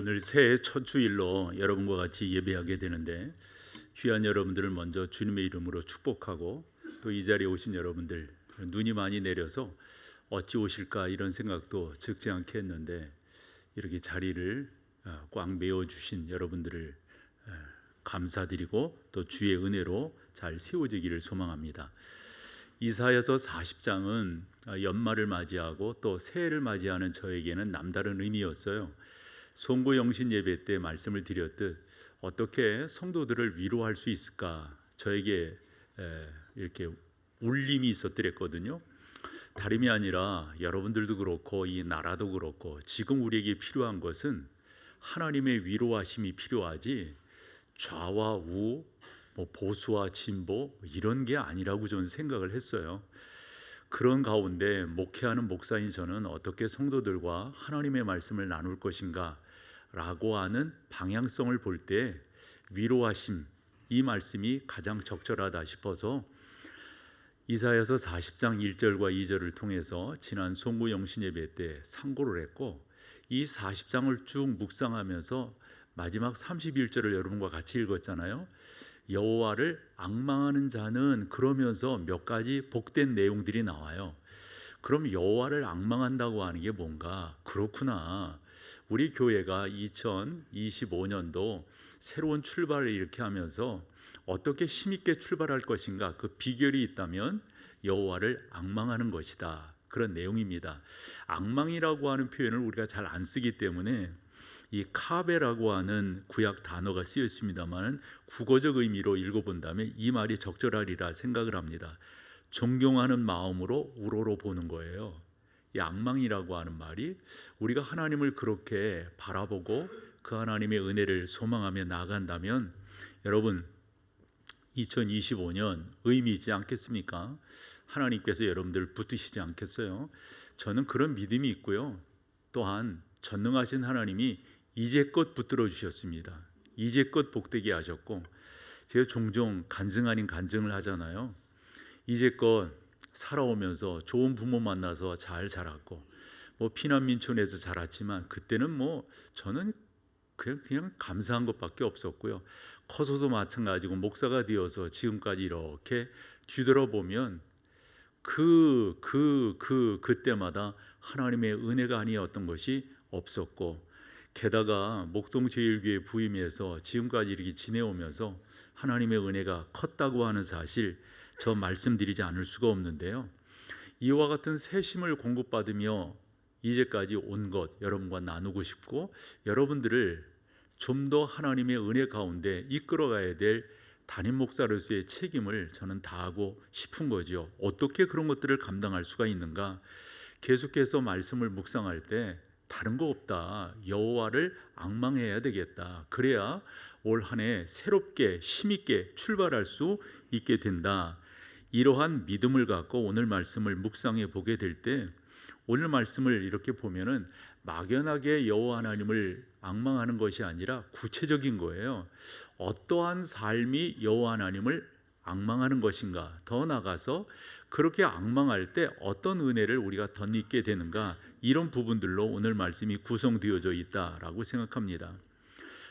오늘 새해 첫 주일로 여러분과 같이 예배하게 되는데 귀한 여러분들을 먼저 주님의 이름으로 축복하고 또 이 자리에 오신 여러분들 눈이 많이 내려서 어찌 오실까 이런 생각도 적지 않게 했는데 이렇게 자리를 꽉 메워주신 여러분들을 감사드리고 또 주의 은혜로 잘 세워지기를 소망합니다. 이사야서 40장은 연말을 맞이하고 또 새해를 맞이하는 저에게는 남다른 의미였어요. 송구 영신 예배 때 말씀을 드렸듯 어떻게 성도들을 위로할 수 있을까 저에게 이렇게 울림이 있었더랬거든요. 다름이 아니라 여러분들도 그렇고 이 나라도 그렇고 지금 우리에게 필요한 것은 하나님의 위로하심이 필요하지 좌와 우, 보수와 진보 이런 게 아니라고 저는 생각을 했어요. 그런 가운데 목회하는 목사인 저는 어떻게 성도들과 하나님의 말씀을 나눌 것인가 라고 하는 방향성을 볼 때 위로하심 이 말씀이 가장 적절하다 싶어서 이사야서 40장 1절과 2절을 통해서 지난 송구 영신 예배 때 상고를 했고 이 40장을 쭉 묵상하면서 마지막 31절을 여러분과 같이 읽었잖아요. 여호와를 앙망하는 자는 그러면서 몇 가지 복된 내용들이 나와요. 그럼 여호와를 앙망한다고 하는 게 뭔가? 그렇구나. 우리 교회가 2025년도 새로운 출발을 이렇게 하면서 어떻게 힘있게 출발할 것인가 그 비결이 있다면 여호와를 앙망하는 것이다. 그런 내용입니다. 앙망이라고 하는 표현을 우리가 잘 안 쓰기 때문에 이 카베라고 하는 구약 단어가 쓰여 있습니다만 국어적 의미로 읽어본다면 이 말이 적절하리라 생각을 합니다. 존경하는 마음으로 우러러 보는 거예요. 이 앙망이라고 하는 말이 우리가 하나님을 그렇게 바라보고 그 하나님의 은혜를 소망하며 나아간다면 여러분 2025년 의미 있지 않겠습니까? 하나님께서 여러분들 붙드시지 않겠어요? 저는 그런 믿음이 있고요. 또한 전능하신 하나님이 이제껏 붙들어 주셨습니다. 이제껏 복되게 하셨고 제가 종종 간증 아닌 간증을 하잖아요. 이제껏 살아오면서 좋은 부모 만나서 잘 자랐고 피난민촌에서 자랐지만 그때는 저는 그냥 감사한 것밖에 없었고요. 커서도 마찬가지고 목사가 되어서 지금까지 이렇게 뒤돌아보면 그때마다 하나님의 은혜가 아니었던 것이 없었고 게다가 목동제일교회 부임해서 지금까지 이렇게 지내오면서 하나님의 은혜가 컸다고 하는 사실 저 말씀드리지 않을 수가 없는데요. 이와 같은 새심을 공급받으며 이제까지 온 것 여러분과 나누고 싶고 여러분들을 좀 더 하나님의 은혜 가운데 이끌어가야 될 담임 목사로서의 책임을 저는 다하고 싶은 거죠. 어떻게 그런 것들을 감당할 수가 있는가? 계속해서 말씀을 묵상할 때 다른 거 없다. 여호와를 앙망해야 되겠다. 그래야 올 한 해 새롭게 힘있게 출발할 수 있게 된다. 이러한 믿음을 갖고 오늘 말씀을 묵상해 보게 될 때 오늘 말씀을 이렇게 보면은 막연하게 여호와 하나님을 앙망하는 것이 아니라 구체적인 거예요. 어떠한 삶이 여호와 하나님을 앙망하는 것인가? 더 나아가서 그렇게 앙망할 때 어떤 은혜를 우리가 덧입게 되는가? 이런 부분들로 오늘 말씀이 구성되어져 있다라고 생각합니다.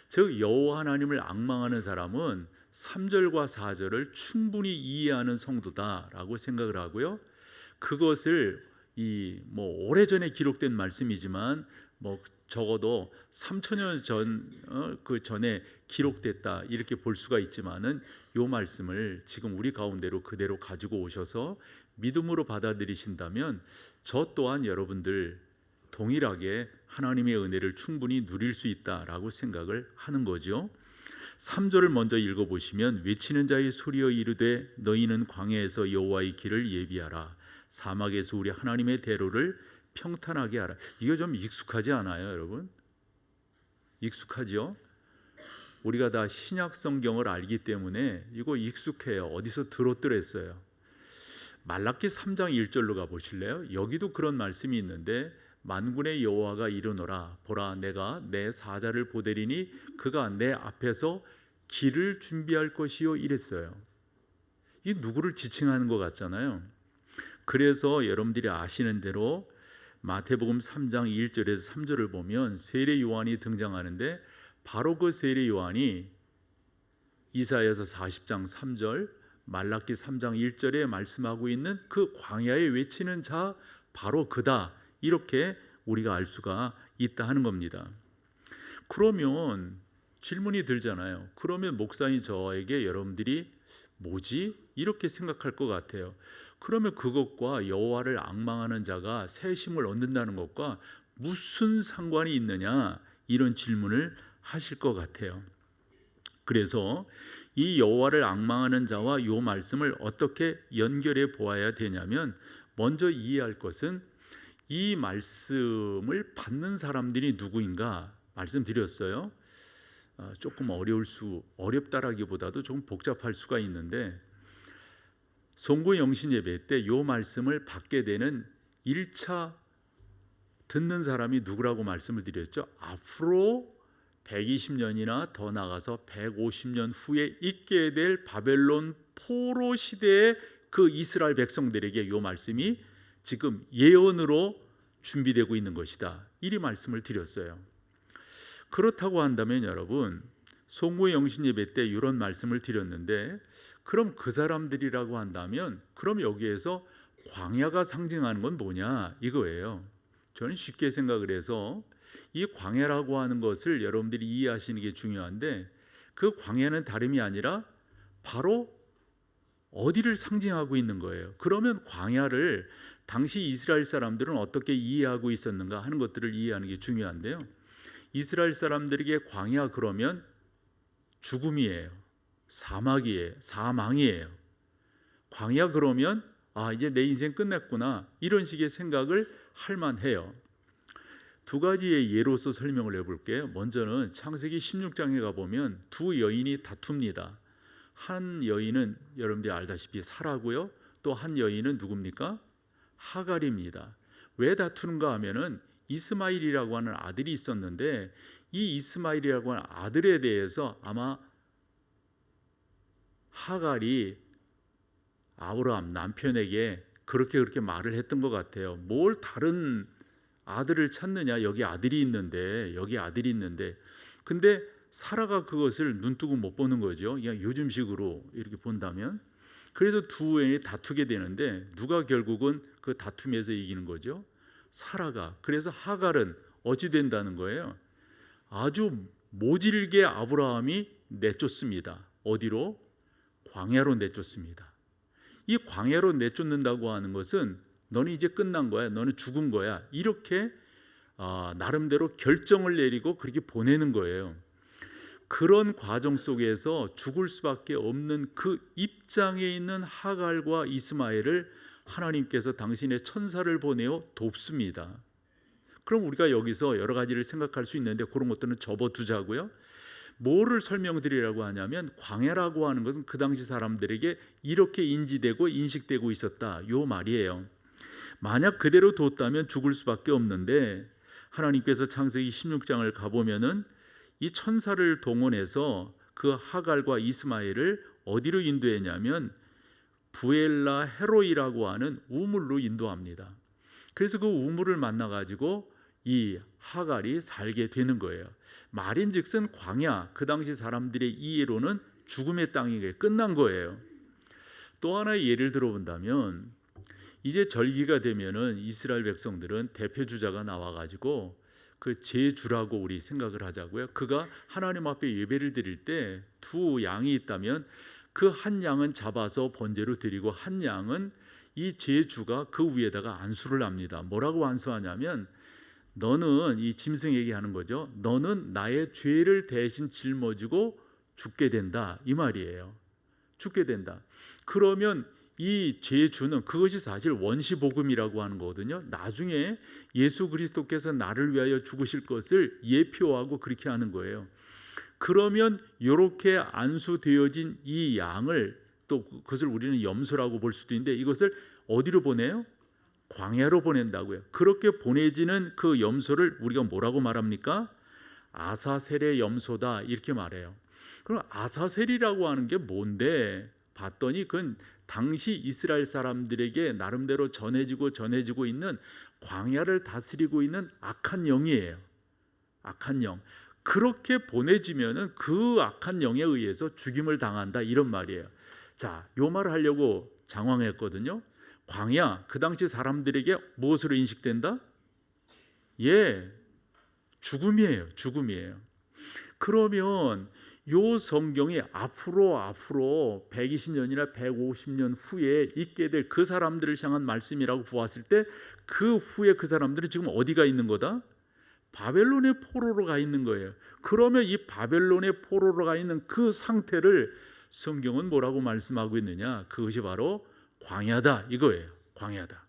즉 여호와 하나님을 앙망하는 사람은 3절과 4절을 충분히 이해하는 성도다라고 생각을 하고요. 그것을 오래전에 기록된 말씀이지만 적어도 3천년 그 전에 기록됐다 이렇게 볼 수가 있지만은 이 말씀을 지금 우리 가운데로 그대로 가지고 오셔서 믿음으로 받아들이신다면 저 또한 여러분들 동일하게 하나님의 은혜를 충분히 누릴 수 있다라고 생각을 하는 거죠. 3절을 먼저 읽어보시면 외치는 자의 소리여 이르되 너희는 광야에서 여호와의 길을 예비하라 사막에서 우리 하나님의 대로를 평탄하게 하라. 이거 좀 익숙하지 않아요, 여러분? 익숙하죠? 우리가 다 신약 성경을 알기 때문에 이거 익숙해요. 어디서 들었더랬어요. 말라기 3장 1절로 가보실래요? 여기도 그런 말씀이 있는데 만군의 여호와가 이르노라 보라 내가 내 사자를 보내리니 그가 내 앞에서 길을 준비할 것이요 이랬어요. 이 누구를 지칭하는 것 같잖아요. 그래서 여러분들이 아시는 대로 마태복음 3장 1절에서 3절을 보면 세례 요한이 등장하는데 바로 그 세례 요한이 이사야서 40장 3절, 말라기 3장 1절에 말씀하고 있는 그 광야에 외치는 자 바로 그다, 이렇게 우리가 알 수가 있다 하는 겁니다. 그러면 질문이 들잖아요. 그러면 목사님, 저에게 여러분들이 뭐지? 이렇게 생각할 것 같아요. 그러면 그것과 여호와를 앙망하는 자가 새 힘을 얻는다는 것과 무슨 상관이 있느냐, 이런 질문을 하실 것 같아요. 그래서 이 여호와를 앙망하는 자와 이 말씀을 어떻게 연결해 보아야 되냐면, 먼저 이해할 것은 이 말씀을 받는 사람들이 누구인가 말씀드렸어요. 조금 어렵다라기보다도 조금 복잡할 수가 있는데, 송구 영신 예배 때 이 말씀을 받게 되는 1차 듣는 사람이 누구라고 말씀을 드렸죠. 앞으로 120년이나 더 나가서 150년 후에 있게 될 바벨론 포로 시대의 그 이스라엘 백성들에게 이 말씀이 지금 예언으로 준비되고 있는 것이다, 이리 말씀을 드렸어요. 그렇다고 한다면 여러분, 송구의 영신 예배 때 이런 말씀을 드렸는데, 그럼 그 사람들이라고 한다면 그럼 여기에서 광야가 상징하는 건 뭐냐, 이거예요. 저는 쉽게 생각을 해서 이 광야라고 하는 것을 여러분들이 이해하시는 게 중요한데, 그 광야는 다름이 아니라 바로 어디를 상징하고 있는 거예요. 그러면 광야를 당시 이스라엘 사람들은 어떻게 이해하고 있었는가 하는 것들을 이해하는 게 중요한데요. 이스라엘 사람들에게 광야 그러면 죽음이에요. 사망이에요. 광야 그러면 이제 내 인생 끝났구나, 이런 식의 생각을 할 만해요. 두 가지의 예로서 설명을 해볼게요. 먼저는 창세기 16장에 가보면 두 여인이 다툽니다. 한 여인은 여러분들이 알다시피 사라고요. 또 한 여인은 누굽니까? 하갈입니다. 왜 다투는가 하면은 이스마일이라고 하는 아들이 있었는데, 이 이스마일이라고 하는 아들에 대해서 아마 하갈이 아브라함 남편에게 그렇게 말을 했던 것 같아요. 뭘 다른 아들을 찾느냐, 여기 아들이 있는데 근데 사라가 그것을 눈뜨고 못 보는 거죠. 그냥 요즘식으로 이렇게 본다면. 그래서 두 여인이 다투게 되는데 누가 결국은 그 다툼에서 이기는 거죠? 사라가. 그래서 하갈은 어찌 된다는 거예요? 아주 모질게 아브라함이 내쫓습니다. 어디로? 광야로 내쫓습니다. 이 광야로 내쫓는다고 하는 것은 너는 이제 끝난 거야, 너는 죽은 거야, 이렇게 나름대로 결정을 내리고 그렇게 보내는 거예요. 그런 과정 속에서 죽을 수밖에 없는 그 입장에 있는 하갈과 이스마엘을 하나님께서 당신의 천사를 보내어 돕습니다. 그럼 우리가 여기서 여러 가지를 생각할 수 있는데 그런 것들은 접어두자고요. 뭐를 설명드리라고 하냐면, 광야라고 하는 것은 그 당시 사람들에게 이렇게 인지되고 인식되고 있었다, 요 말이에요. 만약 그대로 뒀다면 죽을 수밖에 없는데, 하나님께서 창세기 16장을 가보면은 이 천사를 동원해서 그 하갈과 이스마엘을 어디로 인도했냐면 부엘라 헤로이라고 하는 우물로 인도합니다. 그래서 그 우물을 만나가지고 이 하갈이 살게 되는 거예요. 말인즉슨 광야, 그 당시 사람들의 이해로는 죽음의 땅이 끝난 거예요. 또 하나의 예를 들어본다면, 이제 절기가 되면은 이스라엘 백성들은 대표 주자가 나와가지고 그 제주라고 우리 생각을 하자고요. 그가 하나님 앞에 예배를 드릴 때 두 양이 있다면 그 한 양은 잡아서 번제로 드리고 한 양은 이 제주가 그 위에다가 안수를 합니다. 뭐라고 안수하냐면, 너는, 이 짐승에게 하는 거죠, 너는 나의 죄를 대신 짊어지고 죽게 된다, 이 말이에요. 죽게 된다. 그러면 이 제주는, 그것이 사실 원시복음이라고 하는 거거든요. 나중에 예수 그리스도께서 나를 위하여 죽으실 것을 예표하고 그렇게 하는 거예요. 그러면 이렇게 안수되어진 이 양을, 또 그것을 우리는 염소라고 볼 수도 있는데, 이것을 어디로 보내요? 광야로 보낸다고요. 그렇게 보내지는 그 염소를 우리가 뭐라고 말합니까? 아사셀의 염소다, 이렇게 말해요. 그럼 아사셀이라고 하는 게 뭔데? 봤더니 그건 당시 이스라엘 사람들에게 나름대로 전해지고 있는 광야를 다스리고 있는 악한 영이에요. 악한 영. 그렇게 보내지면은 그 악한 영에 의해서 죽임을 당한다, 이런 말이에요. 자, 요 말을 하려고 장황했거든요. 광야, 그 당시 사람들에게 무엇으로 인식된다? 예, 죽음이에요. 죽음이에요. 그러면 요 성경이 앞으로 120년이나 150년 후에 있게 될 그 사람들을 향한 말씀이라고 보았을 때, 그 후에 그 사람들은 지금 어디가 있는 거다? 바벨론의 포로로 가 있는 거예요. 그러면 이 바벨론의 포로로 가 있는 그 상태를 성경은 뭐라고 말씀하고 있느냐? 그것이 바로 광야다, 이거예요. 광야다.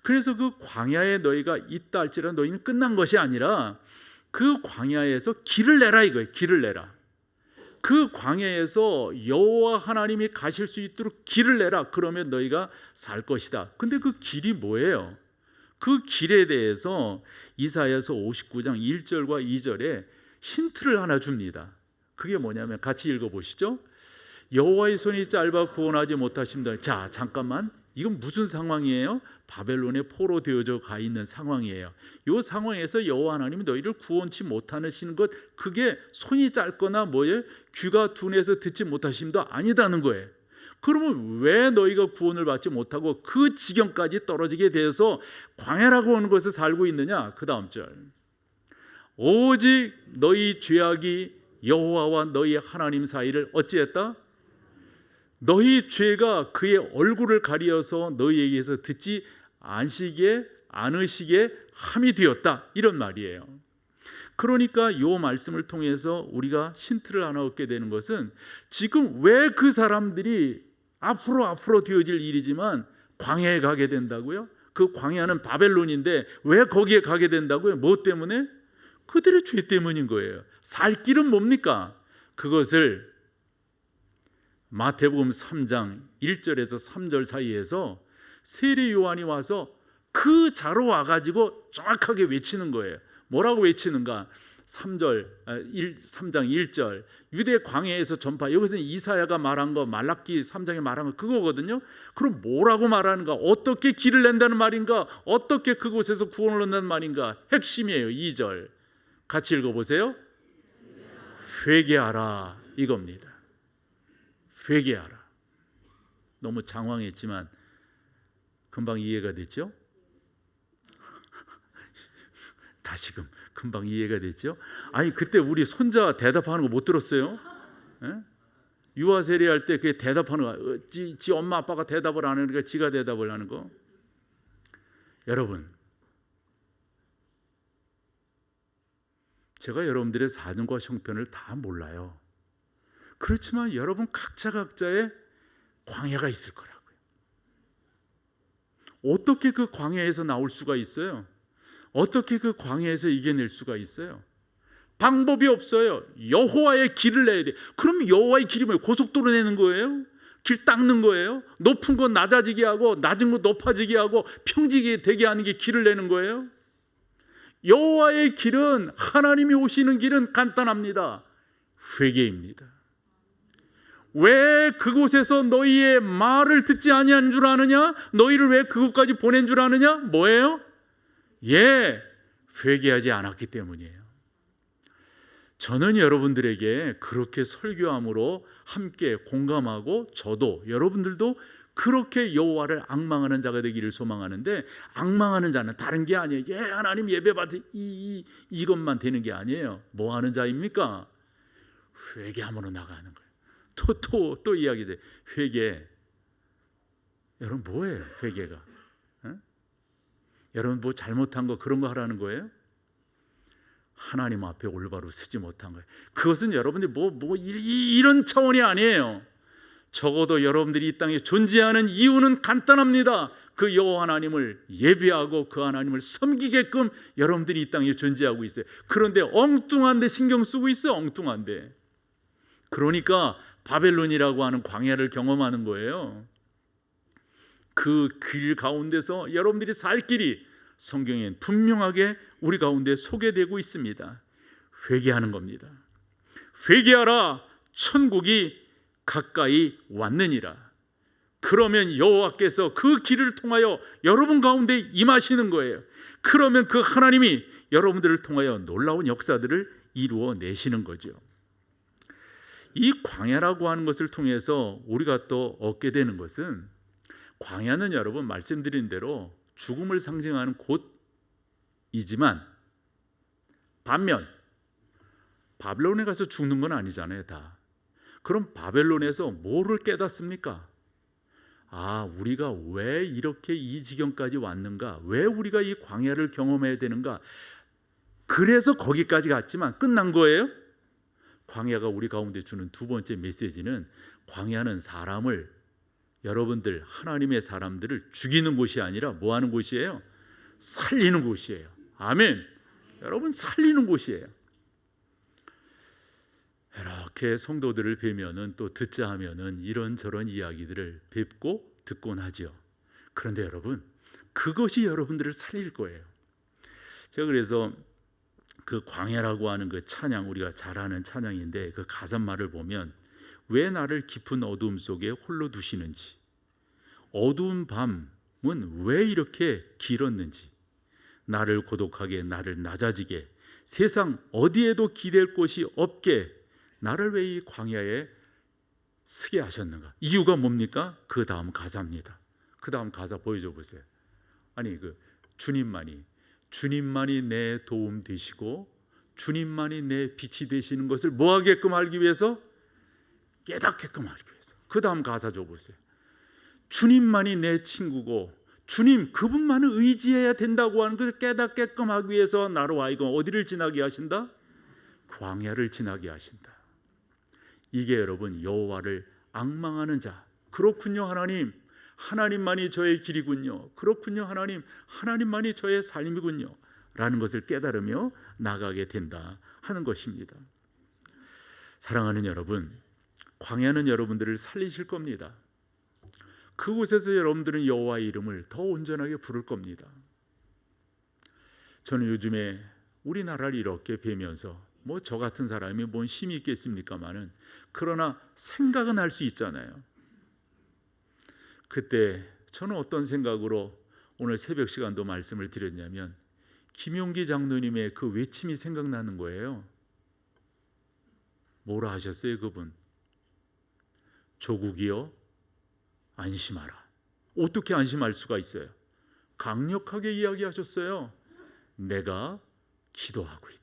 그래서 그 광야에 너희가 있다 할지라도 너희는 끝난 것이 아니라 그 광야에서 길을 내라, 이거예요. 길을 내라. 그 광야에서 여호와 하나님이 가실 수 있도록 길을 내라. 그러면 너희가 살 것이다. 근데 그 길이 뭐예요? 그 길에 대해서 이사야서 59장 1절과 2절에 힌트를 하나 줍니다. 그게 뭐냐면 같이 읽어보시죠. 여호와의 손이 짧아 구원하지 못하십니다. 자, 잠깐만, 이건 무슨 상황이에요? 바벨론의 포로 되어져 가 있는 상황이에요. 이 상황에서 여호와 하나님이 너희를 구원치 못하시는 것, 그게 손이 짧거나 뭐예요? 귀가 둔해서 듣지 못하심도 아니다는 거예요. 그러면 왜 너희가 구원을 받지 못하고 그 지경까지 떨어지게 되어서 광야라고 하는 곳에 살고 있느냐? 그 다음 절, 오직 너희 죄악이 여호와와 너희 하나님 사이를 어찌했다? 너희 죄가 그의 얼굴을 가리어서 너희에게서 듣지 않으시게 함이 되었다, 이런 말이에요. 그러니까 이 말씀을 통해서 우리가 힌트를 하나 얻게 되는 것은, 지금 왜 그 사람들이 앞으로 되어질 일이지만 광야에 가게 된다고요? 그 광야는 바벨론인데 왜 거기에 가게 된다고요? 뭐 때문에? 그들의 죄 때문인 거예요. 살 길은 뭡니까? 그것을 마태복음 3장 1절에서 3절 사이에서 세례 요한이 와서 그 자로 와가지고 정확하게 외치는 거예요. 뭐라고 외치는가? 3장 1절, 유대 광야에서 전파. 여기서는 이사야가 말한 거, 말라기 3장에 말한 거 그거거든요. 그럼 뭐라고 말하는가? 어떻게 길을 낸다는 말인가? 어떻게 그곳에서 구원을 얻는다는 말인가? 핵심이에요. 2절 같이 읽어보세요. 회개하라, 이겁니다. 회개하라. 너무 장황했지만 금방 이해가 됐죠? 다시금 금방 이해가 됐죠? 아니, 그때 우리 손자 대답하는 거 못 들었어요? 예? 유아 세례할 때 그게 대답하는 거, 지 엄마 아빠가 대답을 안 하니까 지가 대답을 하는 거. 여러분, 제가 여러분들의 사정과 형편을 다 몰라요. 그렇지만 여러분 각자의 광야가 있을 거라고요. 어떻게 그 광야에서 나올 수가 있어요? 어떻게 그 광야에서 이겨낼 수가 있어요? 방법이 없어요. 여호와의 길을 내야 돼. 그럼 여호와의 길이 뭐예요? 고속도로 내는 거예요? 길 닦는 거예요? 높은 거 낮아지게 하고 낮은 거 높아지게 하고 평지게 되게 하는 게 길을 내는 거예요? 여호와의 길은, 하나님이 오시는 길은 간단합니다. 회개입니다. 왜 그곳에서 너희의 말을 듣지 아니한 줄 아느냐? 너희를 왜 그곳까지 보낸 줄 아느냐? 뭐예요? 예, 회개하지 않았기 때문이에요. 저는 여러분들에게 그렇게 설교함으로 함께 공감하고, 저도 여러분들도 그렇게 여호와를 앙망하는 자가 되기를 소망하는데, 앙망하는 자는 다른 게 아니에요. 예, 하나님 예배 받을 이것만 되는 게 아니에요. 뭐 하는 자입니까? 회개함으로 나가는 거예요. 또 이야기돼. 회개. 여러분 뭐예요? 회개가? 여러분 뭐 잘못한 거, 그런 거 하라는 거예요? 하나님 앞에 올바로 서지 못한 거예요. 그것은 여러분들이 이런 차원이 아니에요. 적어도 여러분들이 이 땅에 존재하는 이유는 간단합니다. 그 여호와 하나님을 예배하고 그 하나님을 섬기게끔 여러분들이 이 땅에 존재하고 있어요. 그런데 엉뚱한데 신경 쓰고 있어요. 엉뚱한데. 그러니까 바벨론이라고 하는 광야를 경험하는 거예요. 그 길 가운데서 여러분들이 살 길이 성경엔 분명하게 우리 가운데 소개되고 있습니다. 회개하는 겁니다. 회개하라, 천국이 가까이 왔느니라. 그러면 여호와께서 그 길을 통하여 여러분 가운데 임하시는 거예요. 그러면 그 하나님이 여러분들을 통하여 놀라운 역사들을 이루어 내시는 거죠. 이 광야라고 하는 것을 통해서 우리가 또 얻게 되는 것은, 광야는 여러분 말씀드린 대로 죽음을 상징하는 곳이지만, 반면 바벨론에 가서 죽는 건 아니잖아요. 다. 그럼 바벨론에서 뭐를 깨닫습니까? 우리가 왜 이렇게 이 지경까지 왔는가? 왜 우리가 이 광야를 경험해야 되는가? 그래서 거기까지 갔지만 끝난 거예요? 광야가 우리 가운데 주는 두 번째 메시지는, 광야는 사람을, 여러분들 하나님의 사람들을 죽이는 곳이 아니라 뭐 하는 곳이에요? 살리는 곳이에요. 아멘. 여러분, 살리는 곳이에요. 이렇게 성도들을 뵈면은, 또 듣자 하면은 이런저런 이야기들을 뵙고 듣곤 하죠. 그런데 여러분, 그것이 여러분들을 살릴 거예요. 제가 그래서 그 광야라고 하는 그 찬양, 우리가 잘 아는 찬양인데, 그 가사말을 보면, 왜 나를 깊은 어두움 속에 홀로 두시는지, 어두운 밤은 왜 이렇게 길었는지, 나를 고독하게, 나를 낮아지게, 세상 어디에도 기댈 곳이 없게 나를 왜 이 광야에 쓰게 하셨는가? 이유가 뭡니까? 그 다음 가사입니다. 그 다음 가사 보여줘 보세요. 아니, 그 주님만이 내 도움 되시고 주님만이 내 빛이 되시는 것을 뭐 하게끔 알기 위해서? 깨닫게끔 알기 위해서. 그 다음 가사 줘 보세요. 주님만이 내 친구고, 주님 그분만을 의지해야 된다고 하는 것을 깨닫게끔 하기 위해서 나로 하여금 어디를 지나게 하신다? 광야를 지나게 하신다. 이게 여러분 여호와를 앙망하는 자. 그렇군요, 하나님. 하나님만이 저의 길이군요. 그렇군요, 하나님. 하나님만이 저의 삶이군요. 라는 것을 깨달으며 나가게 된다 하는 것입니다. 사랑하는 여러분, 광야는 여러분들을 살리실 겁니다. 그곳에서 여러분들은 여호와의 이름을 더 온전하게 부를 겁니다. 저는 요즘에 우리나라를 이렇게 뵈면서 저 같은 사람이 뭔 힘이 있겠습니까마는, 그러나 생각은 할 수 있잖아요. 그때 저는 어떤 생각으로 오늘 새벽 시간도 말씀을 드렸냐면, 김용기 장로님의 그 외침이 생각나는 거예요. 뭐라 하셨어요, 그분? 조국이여 안심하라. 어떻게 안심할 수가 있어요? 강력하게 이야기하셨어요. 내가 기도하고 있다.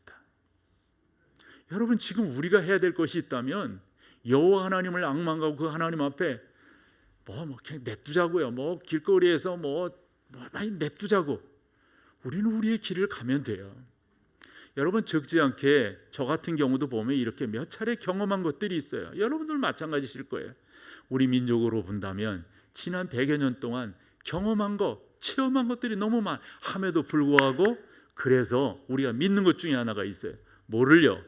여러분, 지금 우리가 해야 될 것이 있다면 여호와 하나님을 앙망하고 그 하나님 앞에 그냥 냅두자고요. 길거리에서 많이 냅두자고. 우리는 우리의 길을 가면 돼요. 여러분, 적지 않게 저 같은 경우도 보면 이렇게 몇 차례 경험한 것들이 있어요. 여러분들 마찬가지실 거예요. 우리 민족으로 본다면 지난 100여 년 동안 경험한 것, 체험한 것들이 너무 많음에도 불구하고, 그래서 우리가 믿는 것 중에 하나가 있어요. 뭐를요?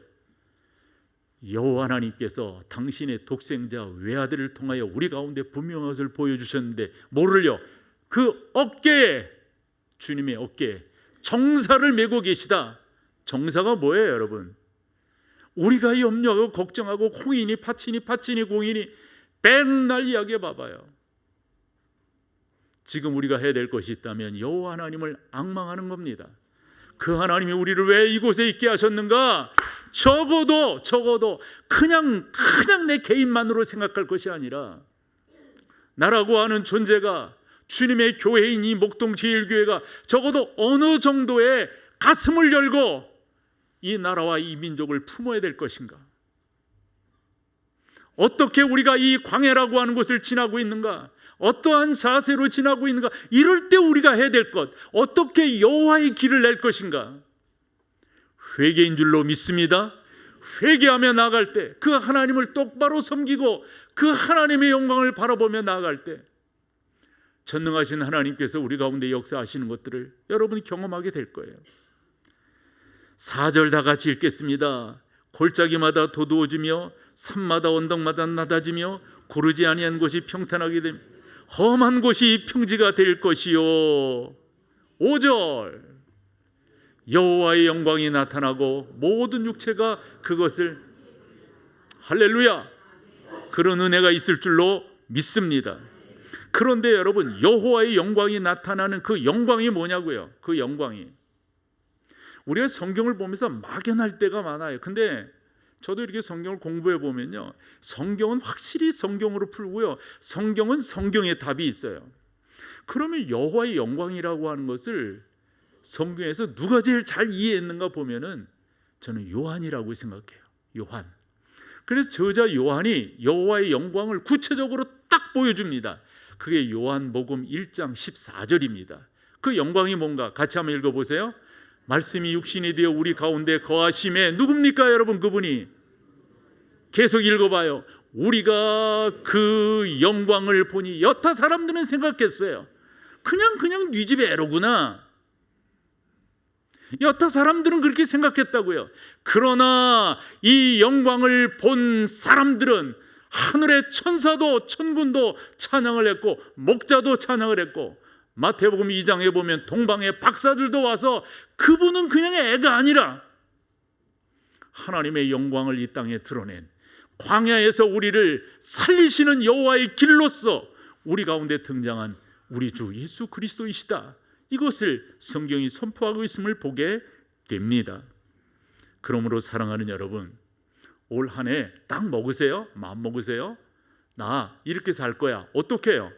여호와 하나님께서 당신의 독생자 외아들을 통하여 우리 가운데 분명한 것을 보여주셨는데, 뭐를요? 그 어깨에, 주님의 어깨에 정사를 메고 계시다. 정사가 뭐예요, 여러분? 우리가 염려하고 걱정하고 홍이니 파치니 공이니 맨날 이야기해 봐봐요. 지금 우리가 해야 될 것이 있다면 여호와 하나님을 앙망하는 겁니다. 그 하나님이 우리를 왜 이곳에 있게 하셨는가? 적어도 그냥 내 개인만으로 생각할 것이 아니라, 나라고 하는 존재가, 주님의 교회인 이 목동 제일교회가 적어도 어느 정도의 가슴을 열고 이 나라와 이 민족을 품어야 될 것인가? 어떻게 우리가 이 광야라고 하는 곳을 지나고 있는가? 어떠한 자세로 지나고 있는가? 이럴 때 우리가 해야 될 것, 어떻게 여호와의 길을 낼 것인가? 회개인 줄로 믿습니다. 회개하며 나아갈 때, 그 하나님을 똑바로 섬기고 그 하나님의 영광을 바라보며 나아갈 때, 전능하신 하나님께서 우리 가운데 역사하시는 것들을 여러분이 경험하게 될 거예요. 4절 다 같이 읽겠습니다. 골짜기마다 도두어지며 산마다 언덕마다 낮아지며 고르지 아니한 곳이 평탄하게 되며 험한 곳이 평지가 될 것이요. 5절 여호와의 영광이 나타나고 모든 육체가 그것을, 할렐루야, 그런 은혜가 있을 줄로 믿습니다. 그런데 여러분, 여호와의 영광이 나타나는 그 영광이 뭐냐고요? 그 영광이, 우리가 성경을 보면서 막연할 때가 많아요. 근데 저도 이렇게 성경을 공부해 보면요, 성경은 확실히 성경으로 풀고요, 성경은 성경의 답이 있어요. 그러면 여호와의 영광이라고 하는 것을 성경에서 누가 제일 잘 이해했는가 보면은 저는 요한이라고 생각해요. 요한. 그래서 저자 요한이 여호와의 영광을 구체적으로 딱 보여줍니다. 그게 요한복음 1장 14절입니다. 그 영광이 뭔가 같이 한번 읽어보세요. 말씀이 육신이 되어 우리 가운데 거하심에, 누굽니까 여러분? 그분이. 계속 읽어봐요. 우리가 그 영광을 보니. 여타 사람들은 생각했어요, 그냥 네 집 애로구나. 여타 사람들은 그렇게 생각했다고요. 그러나 이 영광을 본 사람들은 하늘의 천사도 천군도 찬양을 했고, 목자도 찬양을 했고, 마태복음 2장에 보면 동방의 박사들도 와서 그분은 그냥 애가 아니라 하나님의 영광을 이 땅에 드러낸, 광야에서 우리를 살리시는 여호와의 길로서 우리 가운데 등장한 우리 주 예수 그리스도이시다, 이것을 성경이 선포하고 있음을 보게 됩니다. 그러므로 사랑하는 여러분, 올 한 해 딱 먹으세요. 마음 먹으세요. 나 이렇게 살 거야. 어떻게 해요?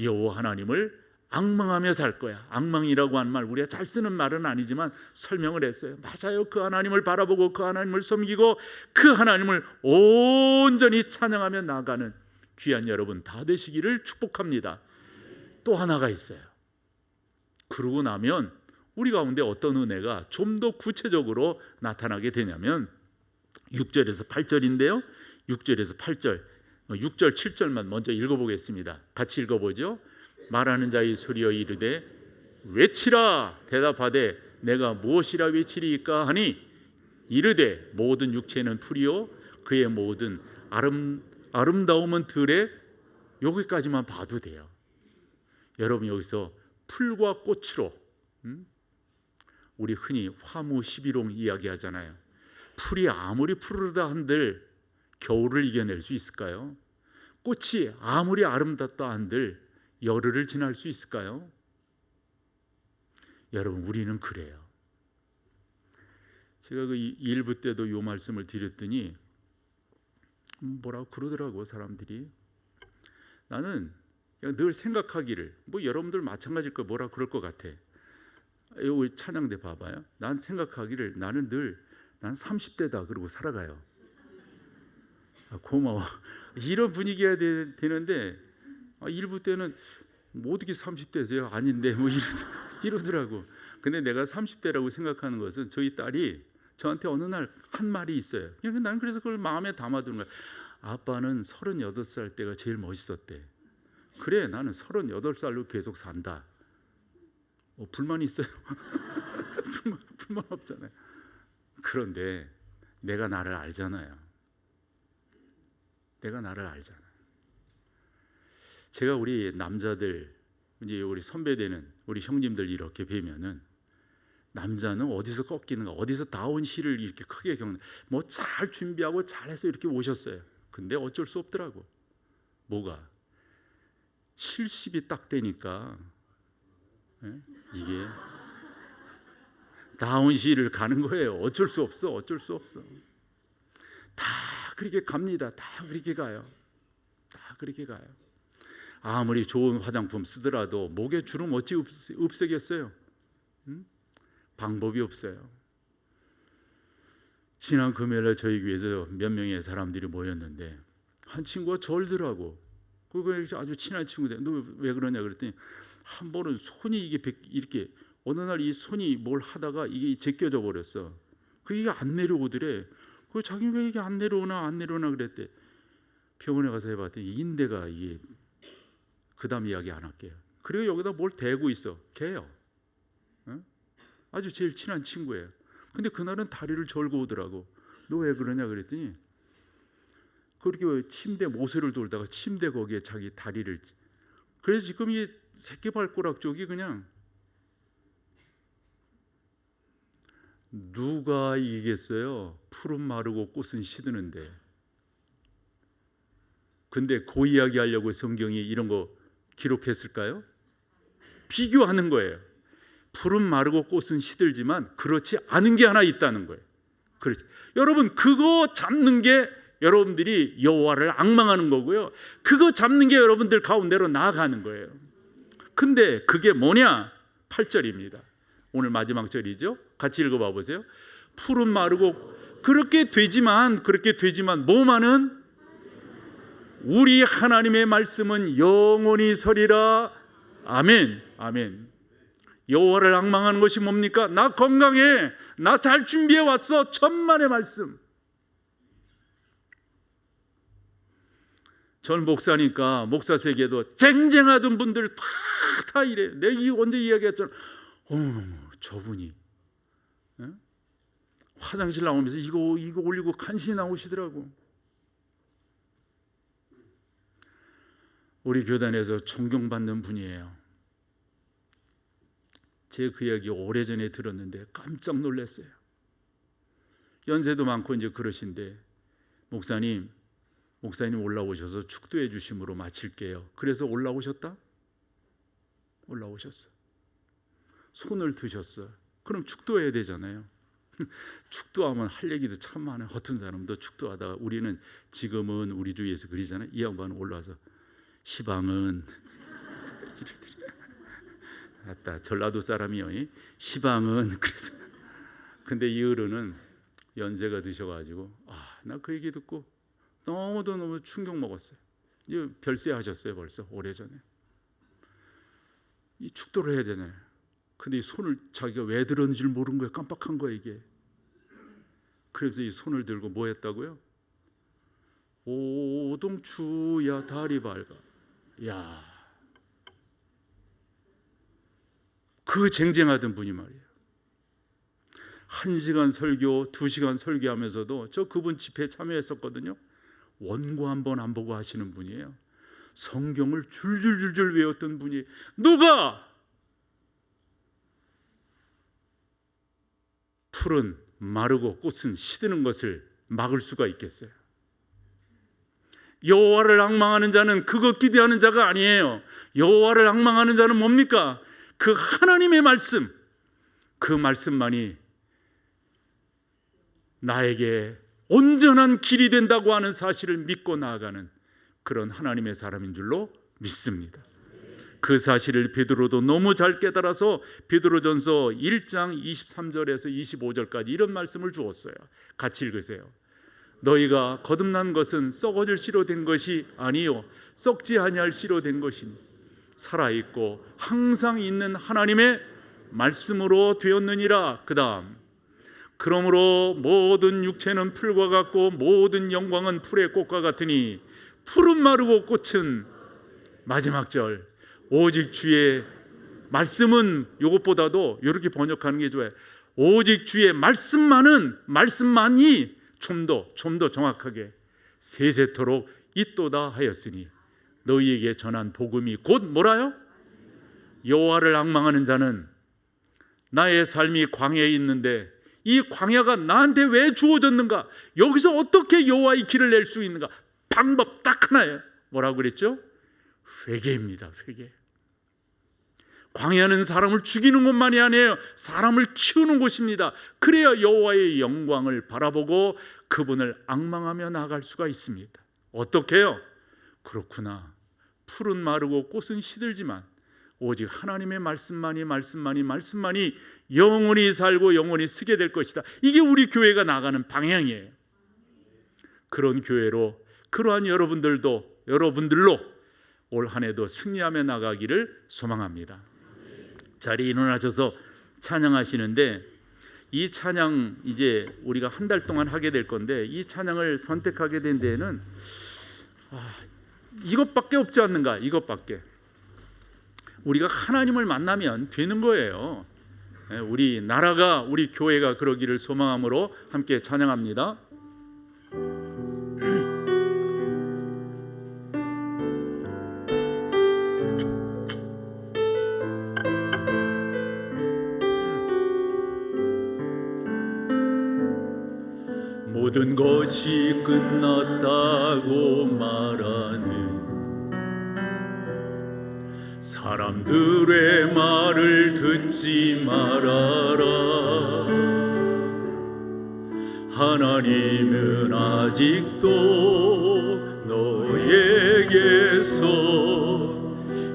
여호와 하나님을 앙망하며 살 거야. 앙망이라고 하는 말, 우리가 잘 쓰는 말은 아니지만 설명을 했어요. 맞아요. 그 하나님을 바라보고 그 하나님을 섬기고 그 하나님을 온전히 찬양하며 나아가는 귀한 여러분 다 되시기를 축복합니다. 또 하나가 있어요. 그러고 나면 우리 가운데 어떤 은혜가 좀 더 구체적으로 나타나게 되냐면 6절에서 8절인데요. 6절에서 8절, 6절 7절만 먼저 읽어보겠습니다. 같이 읽어보죠. 말하는 자의 소리여 이르되 외치라. 대답하되 내가 무엇이라 외치리이까 하니 이르되 모든 육체는 풀이요 그의 모든 아름다움은 들에. 여기까지만 봐도 돼요. 여러분, 여기서 풀과 꽃으로, 우리 흔히 화무 11홍 이야기하잖아요. 풀이 아무리 푸르르다 한들 겨울을 이겨낼 수 있을까요? 꽃이 아무리 아름답다 한들 열흘을 지날 수 있을까요? 여러분, 우리는 그래요. 제가 그 1부 때도 이 말씀을 드렸더니 뭐라고 그러더라고 사람들이. 나는 늘 생각하기를, 뭐 여러분들 마찬가지일 거 뭐라 그럴 것 같아. 여기 찬양대 봐봐요. 난 생각하기를 나는 늘 난 30대다 그러고 살아가요. 고마워. 이런 분위기가 되는데 1부 때는 뭐 어떻게 30대세요? 아닌데 뭐 이러더라고. 근데 내가 30대라고 생각하는 것은 저희 딸이 저한테 어느 날 한 말이 있어요. 나는 그래서 그걸 마음에 담아두는 거야. 아빠는 38살 때가 제일 멋있었대. 그래, 나는 38살로 계속 산다. 불만 있어요? 불만 없잖아요. 그런데 내가 나를 알잖아요. 내가 나를 알잖아요. 제가 우리 남자들, 이제 우리 선배되는 우리 형님들 이렇게 뵈면은 남자는 어디서 꺾이는가, 어디서 다운힐을 이렇게 크게 겪는, 뭐 잘 준비하고 잘해서 이렇게 오셨어요. 근데 어쩔 수 없더라고. 뭐가 70이 딱 되니까 이게 다운힐을 가는 거예요. 어쩔 수 없어. 어쩔 수 없어. 다 그렇게 갑니다. 다 그렇게 가요. 다 그렇게 가요. 아무리 좋은 화장품 쓰더라도 목에 주름 어찌 없애겠어요? 방법이 없어요. 지난 금요일에 저희 교회에서 몇 명의 사람들이 모였는데 한 친구가 절더라고. 그거 아주 친한 친구인데 너 왜 그러냐 그랬더니 한 번은 손이 이렇게 어느 날 이 손이 뭘 하다가 이게 제껴져 버렸어. 그게 안 내려오더래. 그 자기 왜 이게 안 내려오나 그랬대. 병원에 가서 해봤더니 인대가 이게, 그다음 이야기 안 할게요. 그리고 여기다 뭘 대고 있어. 걔요. 아주 제일 친한 친구예요. 근데 그날은 다리를 절고 오더라고. 너 왜 그러냐 그랬더니 그렇게 침대 모서리를 돌다가 침대 거기에 자기 다리를, 그래서 지금 이 새끼발가락 쪽이 그냥, 누가 이기겠어요? 풀은 마르고 꽃은 시드는데. 근데 그 이야기 하려고 성경이 이런 거 기록했을까요? 비교하는 거예요. 풀은 마르고 꽃은 시들지만 그렇지 않은 게 하나 있다는 거예요. 그렇죠. 여러분, 그거 잡는 게 여러분들이 여호와를 앙망하는 거고요. 그거 잡는 게 여러분들 가운데로 나아가는 거예요. 근데 그게 뭐냐? 8절입니다. 오늘 마지막 절이죠. 같이 읽어봐 보세요. 풀은 마르고 그렇게 되지만 뭐만은 우리 하나님의 말씀은 영원히 서리라. 아멘. 아멘. 여호와를 앙망하는 것이 뭡니까? 나 건강해, 나 잘 준비해 왔어. 천만의 말씀. 전 목사니까 목사 세계도 쟁쟁하던 분들 다 이래요. 내가 언제 이야기했잖아. 저분이 화장실 나오면서 이거 올리고 간신히 나오시더라고. 우리 교단에서 존경받는 분이에요. 제 그 이야기 오래전에 들었는데 깜짝 놀랐어요. 연세도 많고 이제 그러신데 목사님 올라오셔서 축도해 주심으로 마칠게요. 그래서 올라오셨다? 올라오셨어. 손을 드셨어. 그럼 축도해야 되잖아요. 축도하면 할 얘기도 참 많아요. 어떤 사람도 축도하다가 우리는 지금은 우리 주위에서 그러잖아요. 이 양반은 올라와서 시방은 맞다, 전라도 사람이요. 시방은 그래서 근데 이 어른은 연세가 드셔가지고 나 그 얘기 듣고 너무 충격 먹었어요. 별세하셨어요 벌써 오래전에. 이 축도를 해야 되잖아요. 근데 이 손을 자기가 왜 들었는지 를 모르는 거예요. 깜빡한 거예요 이게. 그래서 이 손을 들고 뭐 했다고요? 오동추야 다리 밝아. 야, 그 쟁쟁하던 분이 말이에요. 1시간 설교, 2시간 설교하면서도 저 그분 집회에 참여했었거든요. 원고 한 번 안 보고 하시는 분이에요. 성경을 줄줄줄줄 외웠던 분이 누가 풀은 마르고 꽃은 시드는 것을 막을 수가 있겠어요? 여호와를 앙망하는 자는 그거 기대하는 자가 아니에요. 여호와를 앙망하는 자는 뭡니까? 그 하나님의 말씀, 그 말씀만이 나에게 온전한 길이 된다고 하는 사실을 믿고 나아가는 그런 하나님의 사람인 줄로 믿습니다. 그 사실을 베드로도 너무 잘 깨달아서 베드로전서 1장 23절에서 25절까지 이런 말씀을 주었어요. 같이 읽으세요. 너희가 거듭난 것은 썩어질 씨로 된 것이 아니요 썩지 아니할 씨로 된 것이니 살아있고 항상 있는 하나님의 말씀으로 되었느니라. 그 다음, 그러므로 모든 육체는 풀과 같고 모든 영광은 풀의 꽃과 같으니 풀은 마르고 꽃은, 마지막 절, 오직 주의 말씀은, 이것보다도 이렇게 번역하는 게 좋아요. 오직 주의 말씀만이 좀 더 정확하게 세세토록 있도다 하였으니 너희에게 전한 복음이 곧 뭐라요? 여호와를 앙망하는 자는 나의 삶이 광야에 있는데 이 광야가 나한테 왜 주어졌는가? 여기서 어떻게 여호와의 길을 낼 수 있는가? 방법 딱 하나예요. 뭐라고 그랬죠? 회개입니다. 회개. 광야는 사람을 죽이는 곳만이 아니에요. 사람을 키우는 곳입니다. 그래야 여호와의 영광을 바라보고 그분을 앙망하며 나아갈 수가 있습니다. 어떻게 해요? 그렇구나. 풀은 마르고 꽃은 시들지만 오직 하나님의 말씀만이 영원히 살고 영원히 쓰게 될 것이다. 이게 우리 교회가 나가는 방향이에요. 그런 교회로, 그러한 여러분들로 올 한 해도 승리하며 나가기를 소망합니다. 자리에 일어나셔서 찬양하시는데, 이 찬양 이제 우리가 한 달 동안 하게 될 건데, 이 찬양을 선택하게 된 데에는 이것밖에 없지 않는가? 이것밖에. 우리가 하나님을 만나면 되는 거예요. 우리 나라가, 우리 교회가 그러기를 소망함으로 함께 찬양합니다. 모든 것이 끝났다고 말하는 사람들의 말을 듣지 말아라. 하나님은 아직도 너에게서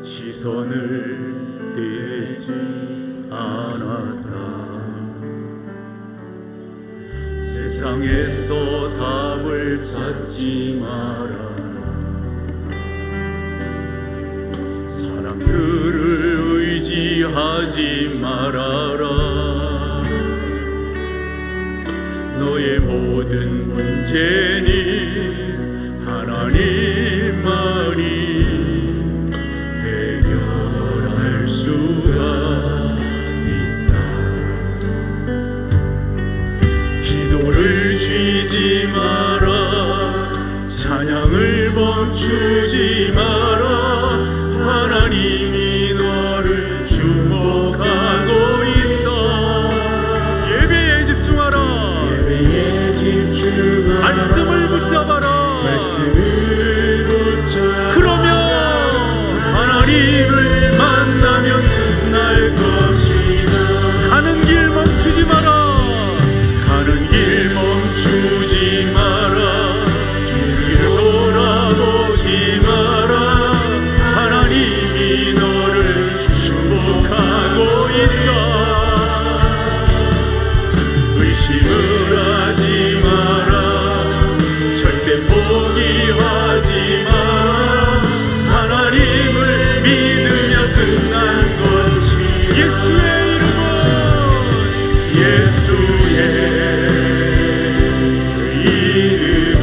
시선을 떼지 않았다. 세상에서 답을 찾지 마라. 사람들을 의지하지 말아라. 너의 모든 문제는 하나님만이 해결할 수가 있다. 기도를 쉬지 마라. 찬양을 멈추지 마라. 하나님이 너를 주목하고 있다. 예배에 집중하라. 예배에 집중하라. 말씀을 붙잡아라. 말씀을 붙잡아라. 그러면 하나님을 만나면 끝날 것이다. 가는 길 멈추지 마라. 가는 길 멈추지 마라. 뒤를 돌아보지 마라. 하나님이 너를 축복하고 있다. 의심을 하지 마라. 절대 포기하지 마라. 하나님을 믿으며 끝난 것이 예수의 이름은 예수의 이름은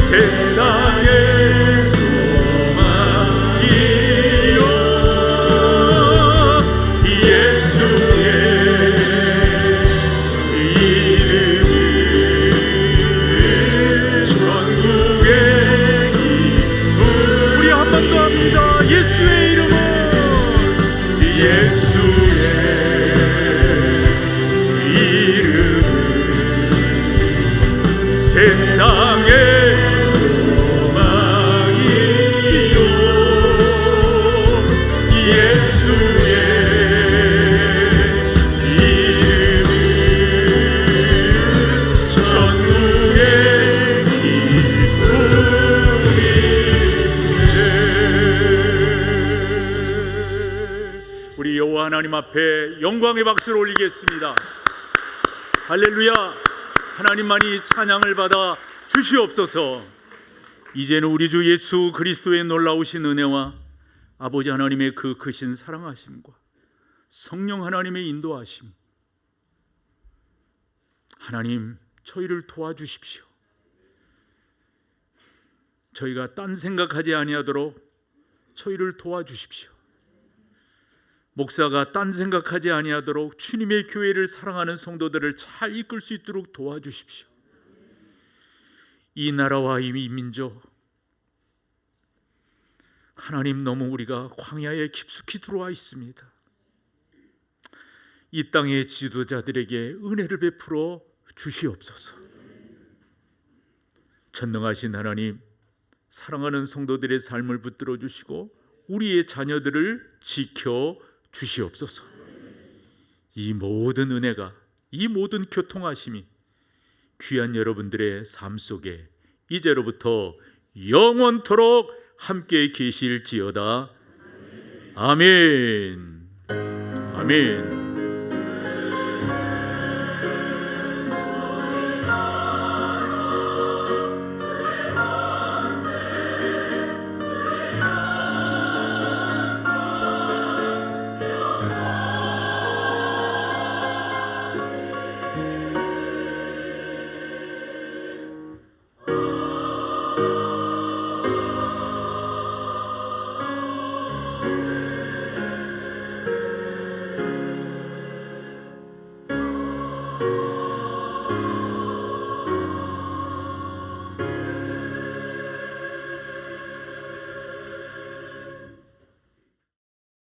세상의 예수의 이름은 예수의 이름은 세상의 소망이요. 예수의 이름은 천국의 우리 여호와 하나님 앞에 영광의 박수를 올리겠습니다. 할렐루야. 하나님만이 찬양을 받아 주시옵소서. 이제는 우리 주 예수 그리스도의 놀라우신 은혜와 아버지 하나님의 그 크신 사랑하심과 성령 하나님의 인도하심, 하나님 저희를 도와주십시오. 저희가 딴 생각하지 아니하도록 저희를 도와주십시오. 목사가 딴 생각하지 아니하도록 주님의 교회를 사랑하는 성도들을 잘 이끌 수 있도록 도와주십시오. 이 나라와 이 민족, 하나님 너무 우리가 광야에 깊숙이 들어와 있습니다. 이 땅의 지도자들에게 은혜를 베풀어 주시옵소서. 전능하신 하나님, 사랑하는 성도들의 삶을 붙들어 주시고 우리의 자녀들을 지켜 주시옵소서. 이 모든 은혜가, 이 모든 교통하심이 귀한 여러분들의 삶 속에 이제로부터 영원토록 함께 계실지어다. 아멘. 아멘.